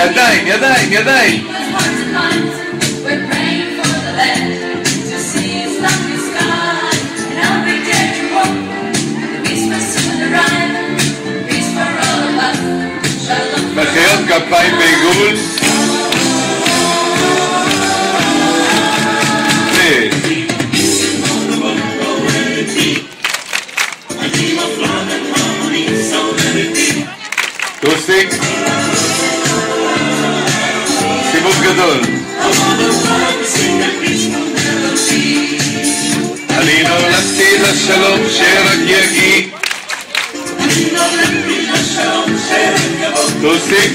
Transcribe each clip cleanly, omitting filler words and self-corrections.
ידיים, ידיים, ידיים. מחיאות כפיים בעיגול. טוסיק. סיבוב גדול. אני נולדתי לשלום שרק יגיע. טוסיק.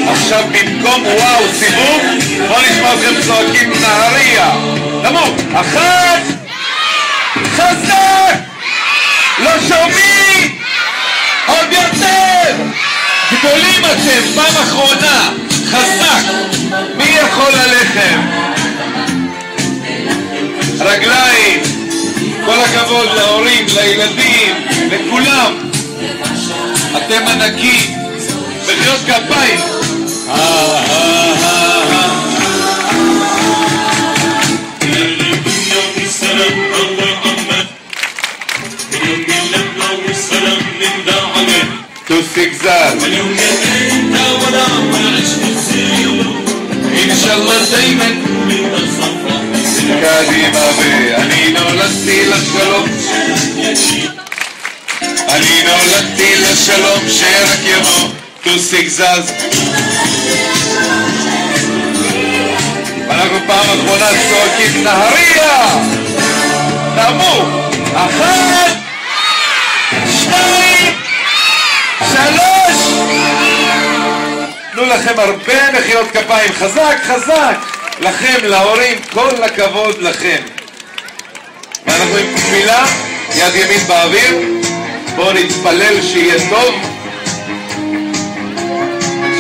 עכשיו במקום וואו סיבוב, בוא נשמע אתכם צועקים נהריה. נמוך, אחת, חזק, לא שומעים, עוד יותר, גדולים אתם, פעם אחרונה, חזק, מי יכול עליכם? רגליים, כל הכבוד להורים, לילדים, לכולם, אתם ענקים, מחיאות כפיים. טוסיק ז"ל אינשאללה דיימן קדימה ואני נולדתי לשלום אני נולדתי לשלום שרק יבוא טוסיק זז ואנחנו פעם אחרונה צועקים נהריה נמוך אחת שתיים שלוש תנו לכם הרבה מחיאות כפיים חזק חזק לכם להורים כל הכבוד לכם ואנחנו עם תפילה יד ימין באוויר בואו נתפלל שיהיה טוב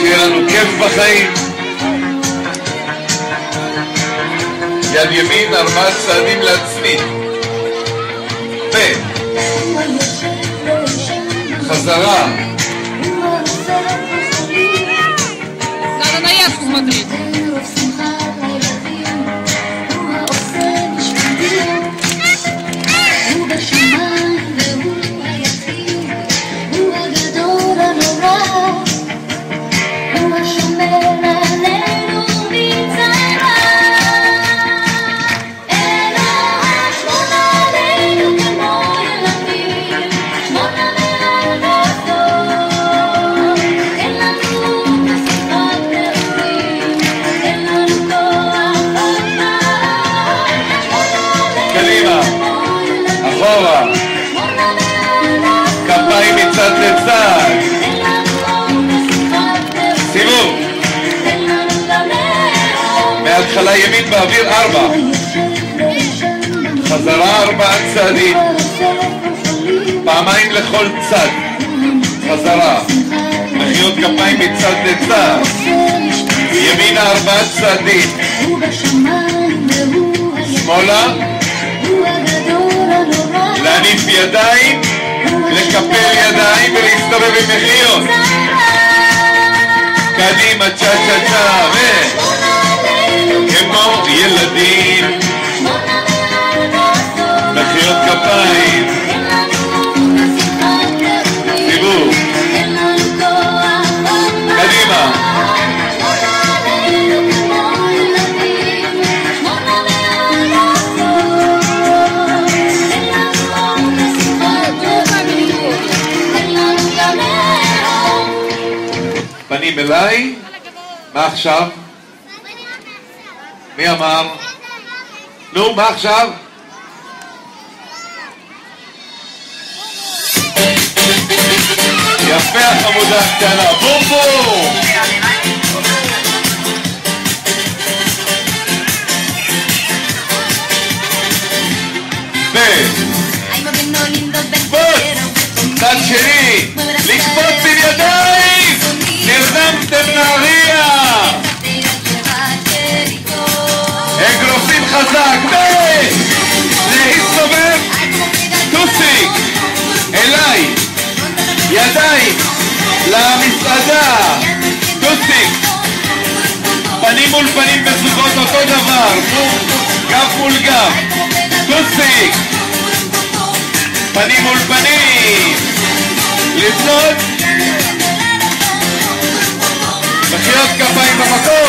שיהיה לנו כיף בחיים יד ימין 4 צעדים לעצמי חזרה надо на яску смотреть כפיים מצד לצד סיבוב מההתחלה ימין באוויר 4 חזרה 4 צעדים פעמיים לכל צד חזרה מחיאות כפיים מצד לצד ימין 4 צעדים שמאלה להניף ידיים לקפל ידיים ולהסתובב עם מחיאות קדימה צ'ה צ'ה צ'ה כמו ילדים מחיאות כפיים סיבוב קדימה פנים אליי, מה עכשיו? מי אמר? נו, מה עכשיו? יפה החמודה הקטנה, בום בום! צד שני, לקפוץ עם ידיים! נרדמתם נהריה! אגרופים חזק, להסתובב, טוסיק, אליי, ידיים, למסעדה, טוסיק, פנים מול פנים בזוגות אותו דבר, גב מול גב, טוסיק, פנים מול פנים, לפנות, מחיאות כפיים במקום.